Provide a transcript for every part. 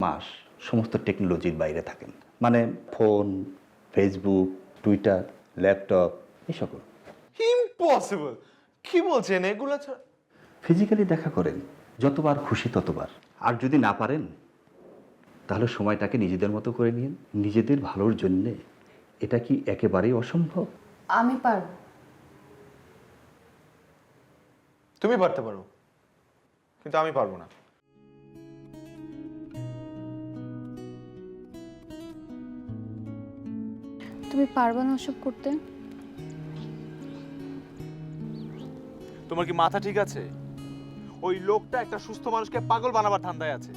মাস সমস্ত টেকনোলজির বাইরে থাকেন, মানে ফোন, ফেসবুক, টুইটার, ল্যাপটপ এই সকল। ইম্পসিবল! কি বলছেন এগুলো? ফিজিক্যালি দেখা করেন, যতবার খুশি ততবার। আর যদি না পারেন তাহলে সময়টাকে নিজেদের মতো করে নিন, নিজেদের ভালোর জন্যে। এটা কি একেবারেই অসম্ভব? আমি পারবো। তুমি পারতে পারো, কিন্তু আমি পারবো না। তুমি পারবে না ওসব করতে? তোমার কি মাথা ঠিক আছে? ওই লোকটা একটা সুস্থ মানুষকে পাগল বানাবার ধান্দায় আছে।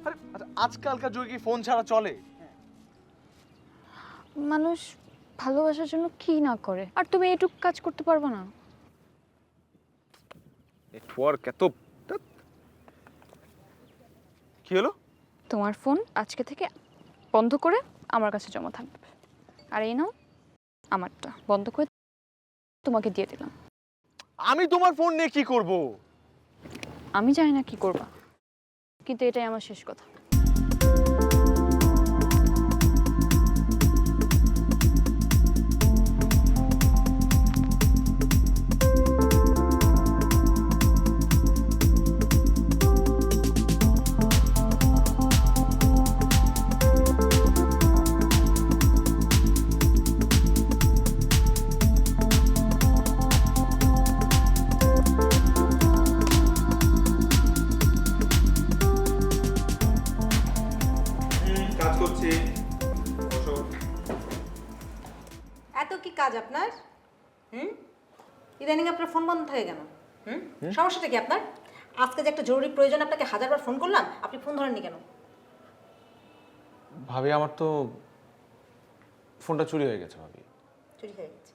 আরে আচ্ছা, আজকালকার যুগে কি ফোন ছাড়া চলে? মানুষ ভালোবাসার জন্য কি না করে, আর তুমি এটুকু কাজ করতে পারবে না? নেটওয়ার্ক এত কি হলো? তোমার ফোন আজকে থেকে বন্ধ করে আমার কাছে জমা থাকবে, আর এই নাও আমারটা বন্ধ করে তোমাকে দিয়ে দিলাম। আমি তোমার ফোন নিয়ে কি করব? আমি জানি না কি করবা, কিন্তু এটাই আমার শেষ কথা। কাজ করছি। এত কি কাজ আপনার? ইদানিং আপনার ফোন বন্ধ থাকে কেন? সমস্যাটা কি আপনার? আজকে যে একটা জরুরি প্রয়োজন আপনাকে হাজারবার ফোন করলাম, আপনি ফোন ধরেননি কেন? ভাবি, আমার তো ফোনটা চুরি হয়ে গেছে ভাবি। চুরি হয়ে গেছে?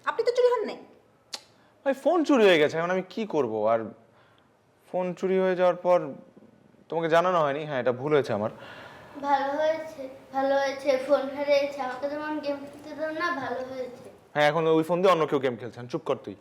আপনি তো চুরি হন নাই। ভাই, ফোন চুরি হয়ে গেছে, এখন আমি কি করব? আর ফোন চুরি হয়ে যাওয়ার পর তোমাকে জানানো হয়নি। হ্যাঁ, এটা ভুল হয়েছে আমার। ভালো হয়েছে, ভালো হয়েছে। ফোন হারিয়েছে, আমাকে যেমন গেম খেলতে দাও না, ভালো হয়েছে। হ্যাঁ, এখন ওই ফোন দিয়ে অন্য কেউ গেম খেলছেন। চুপ কর তুই।